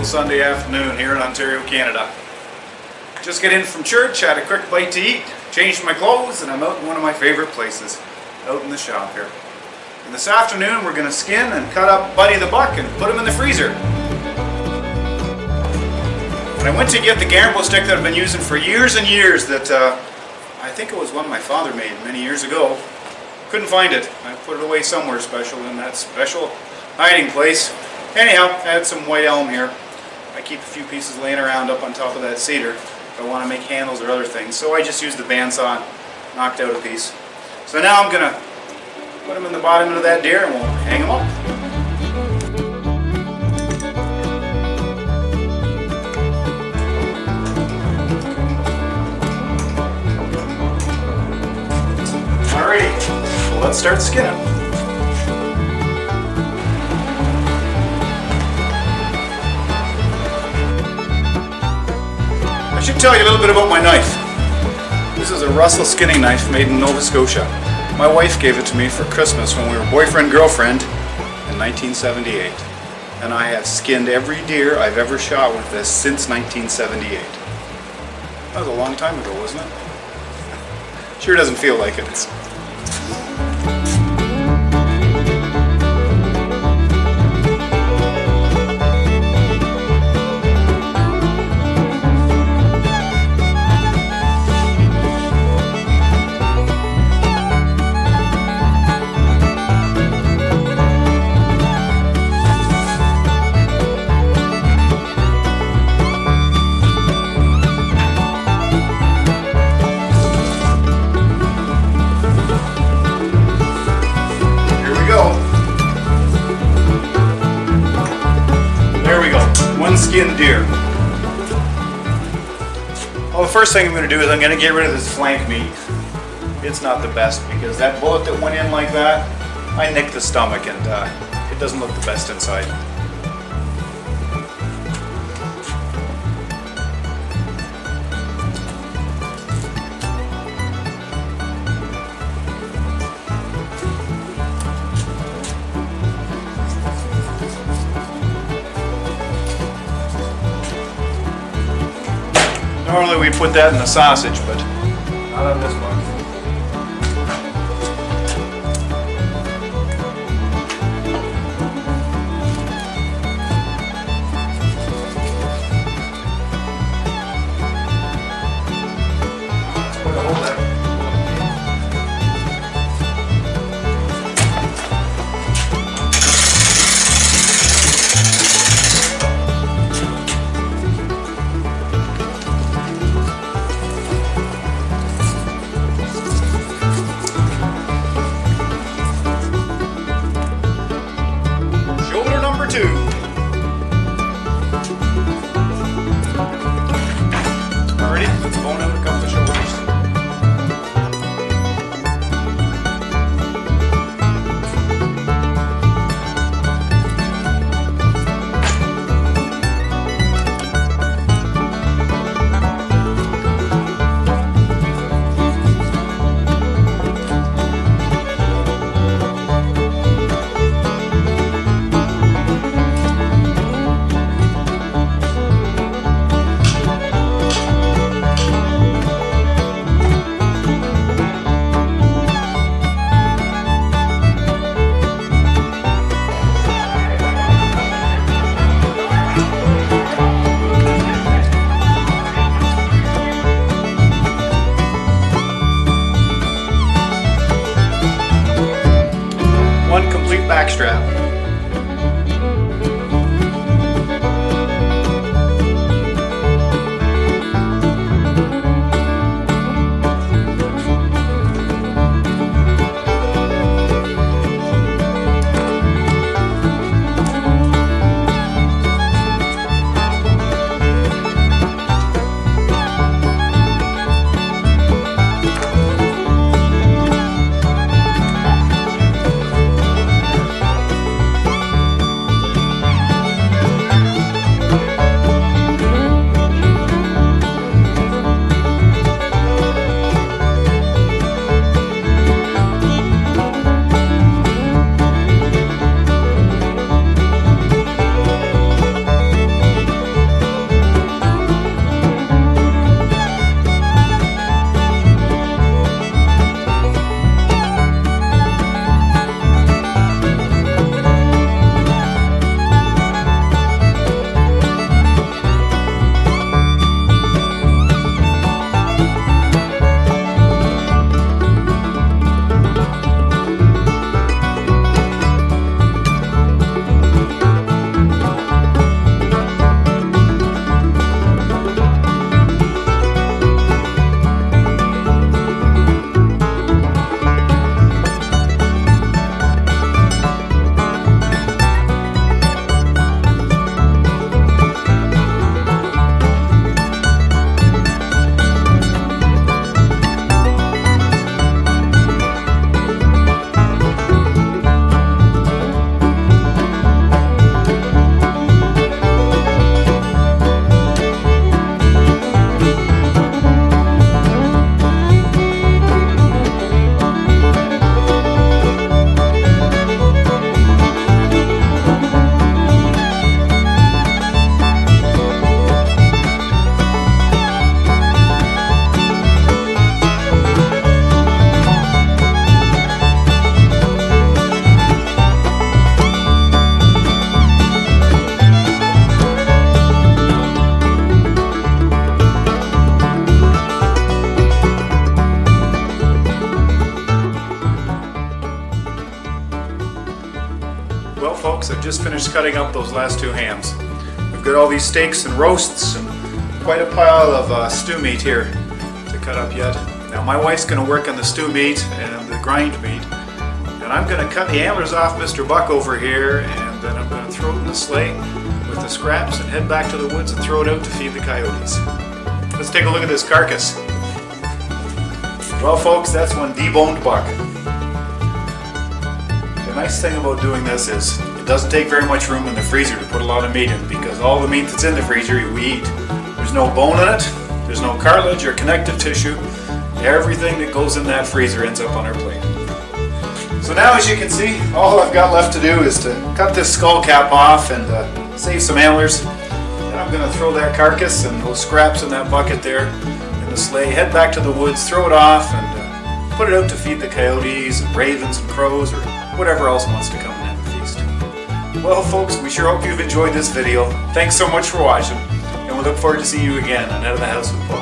beautiful Sunday afternoon here in Ontario, Canada. Just got in from church, had a quick bite to eat, changed my clothes, and I'm out in one of my favorite places, out in the shop here. And this afternoon we're going to skin and cut up Buddy the buck and put him in the freezer. And I went to get the gamble stick that I've been using for years and years that I think it was one my father made many years ago. Couldn't find it. I put it away somewhere special in that special hiding place. Anyhow, I had some white elm here. I keep a few pieces laying around up on top of that cedar if I want to make handles or other things. So I just used the bandsaw and knocked out a piece. So now I'm going to put them in the bottom of that deer and we'll hang them up. Alrighty, so let's start skinning. I should tell you a little bit about my knife. This is a Russell skinning knife made in Nova Scotia. My wife gave it to me for Christmas when we were boyfriend-girlfriend in 1978. And I have skinned every deer I've ever shot with this since 1978. That was a long time ago, wasn't it? Sure doesn't feel like it. Skinned deer. Well, the first thing I'm going to do is I'm going to get rid of this flank meat. It's not the best because that bullet that went in like that, I nicked the stomach and it doesn't look the best inside. Normally we put that in the sausage, but not on this one. Put a hole there. Alrighty, let's bone out a couple of shoulders. One complete backstrap. folks, I've just finished cutting up those last two hams. We've got all these steaks and roasts and quite a pile of stew meat here to cut up yet. Now my wife's going to work on the stew meat and the grind meat, and I'm going to cut the antlers off Mr. Buck over here, and then I'm going to throw it in the sleigh with the scraps and head back to the woods and throw it out to feed the coyotes. Let's take a look at this carcass. Well folks, that's one deboned buck. The nice thing about doing this is it doesn't take very much room in the freezer to put a lot of meat in, because all the meat that's in the freezer we eat. There's no bone in it, there's no cartilage or connective tissue. Everything that goes in that freezer ends up on our plate. So now, as you can see, all I've got left to do is to cut this skull cap off and save some antlers. Then I'm going to throw that carcass and those scraps in that bucket there in the sleigh, head back to the woods, throw it off, and put it out to feed the coyotes and ravens and crows or whatever else wants to come and have a feast. Well folks, we sure hope you've enjoyed this video. Thanks so much for watching, and we look forward to seeing you again on Out of the House with Paul.